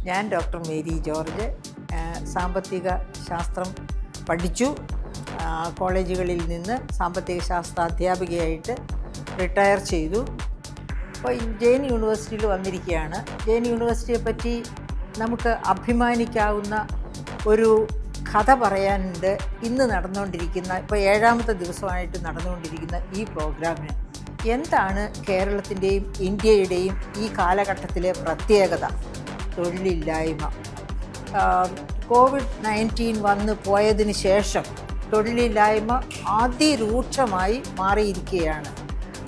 ഞാൻ doctor Mary George. സാമ്പത്തിക ശാസ്ത്രം പഠിച്ചു. കോളേജുകളിൽ നിന്ന് സാമ്പത്തിക ശാസ്ത്ര അധ്യാപികയായിട്ട് റിട്ടയർ ചെയ്തു. അപ്പോൾ ജെയിൻ യൂണിവേഴ്സിറ്റിയിൽ വന്നിരിക്കുകയാണ്. ജെയിൻ യൂണിവേഴ്സിറ്റിയെ പറ്റി നമുക്ക് അഭിമാനിക്കാവുന്ന ഒരു കഥ പറയാനുണ്ട്. ഇന്ന് നടന്നുകൊണ്ടിരിക്കുന്ന, ഇപ്പോൾ 7ാമത്തെ ദിവസമായിട്ട് നടന്നുകൊണ്ടിരിക്കുന്ന ഈ പ്രോഗ്രാമിന് എന്താണ് കേരളത്തിൻ്റെയും ഇന്ത്യയുടെയും ഈ കാലഘട്ടത്തിലെ പ്രത്യേകത? തൊഴിലില്ലായ്മ. COVID-19 വന്ന് പോയതിന് ശേഷം തൊഴിലില്ലായ്മ അതിരൂക്ഷമായി മാറിയിരിക്കുകയാണ്.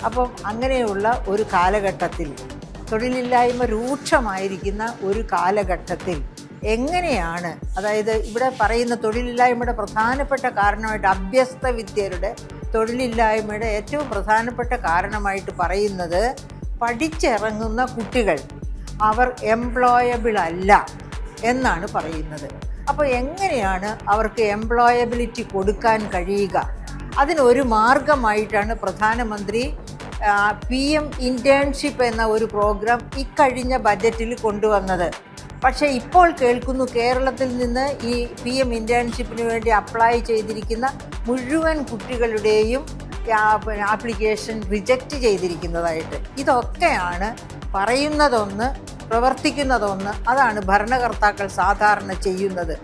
അപ്പം അങ്ങനെയുള്ള ഒരു കാലഘട്ടത്തിൽ, തൊഴിലില്ലായ്മ രൂക്ഷമായിരിക്കുന്ന ഒരു കാലഘട്ടത്തിൽ എങ്ങനെയാണ്, അതായത് ഇവിടെ പറയുന്ന തൊഴിലില്ലായ്മയുടെ പ്രധാനപ്പെട്ട കാരണമായിട്ട്, അഭ്യസ്ത വിദ്യരുടെ തൊഴിലില്ലായ്മയുടെ ഏറ്റവും പ്രധാനപ്പെട്ട കാരണമായിട്ട് പറയുന്നത് പഠിച്ചിറങ്ങുന്ന കുട്ടികൾ അവർ എംപ്ലോയബിൾ അല്ല എന്നാണ് പറയുന്നത്. അപ്പോൾ എങ്ങനെയാണ് അവർക്ക് എംപ്ലോയബിലിറ്റി കൊടുക്കാൻ കഴിയുക? അതിനൊരു മാർഗമായിട്ടാണ് പ്രധാനമന്ത്രി PM ഇൻറ്റേൺഷിപ്പ് എന്ന ഒരു പ്രോഗ്രാം ഇക്കഴിഞ്ഞ ബജറ്റിൽ കൊണ്ടുവന്നത്. പക്ഷേ ഇപ്പോൾ കേൾക്കുന്നു കേരളത്തിൽ നിന്ന് ഈ PM ഇൻറ്റേൺഷിപ്പിന് വേണ്ടി അപ്ലൈ ചെയ്തിരിക്കുന്ന മുഴുവൻ കുട്ടികളുടെയും ആപ്ലിക്കേഷൻ റിജക്റ്റ് ചെയ്തിരിക്കുന്നതായിട്ട്. ഇതൊക്കെയാണ് പറയുന്നതൊന്ന്, പ്രവർത്തിക്കുന്നതൊന്ന്. അതാണ് ഭരണകർത്താക്കൾ സാധാരണ ചെയ്യുന്നത്.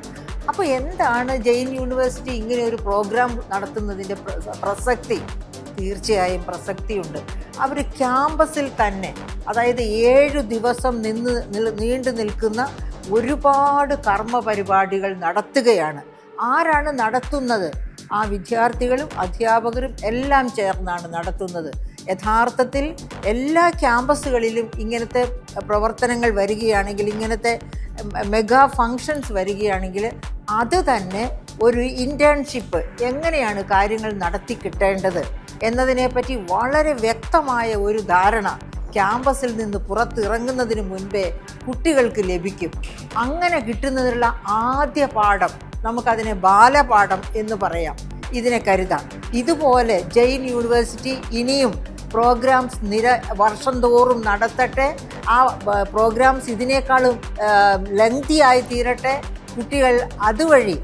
അപ്പോൾ എന്താണ് ജെയിൻ യൂണിവേഴ്സിറ്റി ഇങ്ങനെ ഒരു പ്രോഗ്രാം നടത്തുന്നതിൻ്റെ പ്രസക്തി? തീർച്ചയായും പ്രസക്തിയുണ്ട്. അവർ ക്യാമ്പസിൽ തന്നെ, അതായത് 7 ദിവസം നീണ്ടു നിൽക്കുന്ന ഒരുപാട് കർമ്മ പരിപാടികൾ നടത്തുകയാണ്. ആരാണ് നടത്തുന്നത്? ആ വിദ്യാർത്ഥികളും അധ്യാപകരും എല്ലാം ചേർന്നാണ് നടത്തുന്നത്. യഥാർത്ഥത്തിൽ എല്ലാ ക്യാമ്പസുകളിലും ഇങ്ങനത്തെ പ്രവർത്തനങ്ങൾ വരികയാണെങ്കിൽ, ഇങ്ങനത്തെ മെഗാ ഫങ്ഷൻസ് വരികയാണെങ്കിൽ അത് തന്നെ ഒരു ഇൻറ്റേൺഷിപ്പ് എങ്ങനെയാണ് കാര്യങ്ങൾ നടത്തി കിട്ടേണ്ടത് എന്നതിനെപ്പറ്റി വളരെ വ്യക്തമായ ഒരു ധാരണ ക്യാമ്പസിൽ നിന്ന് പുറത്തിറങ്ങുന്നതിന് മുൻപേ കുട്ടികൾക്ക് ലഭിക്കും. അങ്ങനെ കിട്ടുന്നതിനുള്ള ആദ്യ പാഠം, നമുക്കതിനെ ബാലപാഠം എന്ന് പറയാം, ഇതിനെ കരുതാം. ഇതുപോലെ ജെയിൻ യൂണിവേഴ്സിറ്റി ഇനിയും പ്രോഗ്രാംസ് വർഷം തോറും നടത്തട്ടെ. ആ പ്രോഗ്രാംസ് ഇതിനേക്കാളും ലെങ്തി ആയി തീരട്ടെ. കുട്ടികൾ അതുവഴി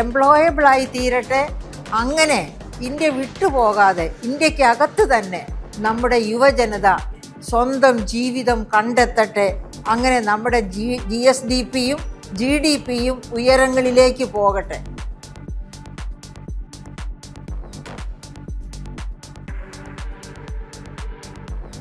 എംപ്ലോയബിളായി തീരട്ടെ. അങ്ങനെ ഇന്ത്യ വിട്ടുപോകാതെ ഇന്ത്യക്കകത്ത് തന്നെ നമ്മുടെ യുവജനത സ്വന്തം ജീവിതം കണ്ടെത്തട്ടെ. അങ്ങനെ നമ്മുടെ GSDP യും GDP യും ഉയരങ്ങളിലേക്ക് പോകട്ടെ.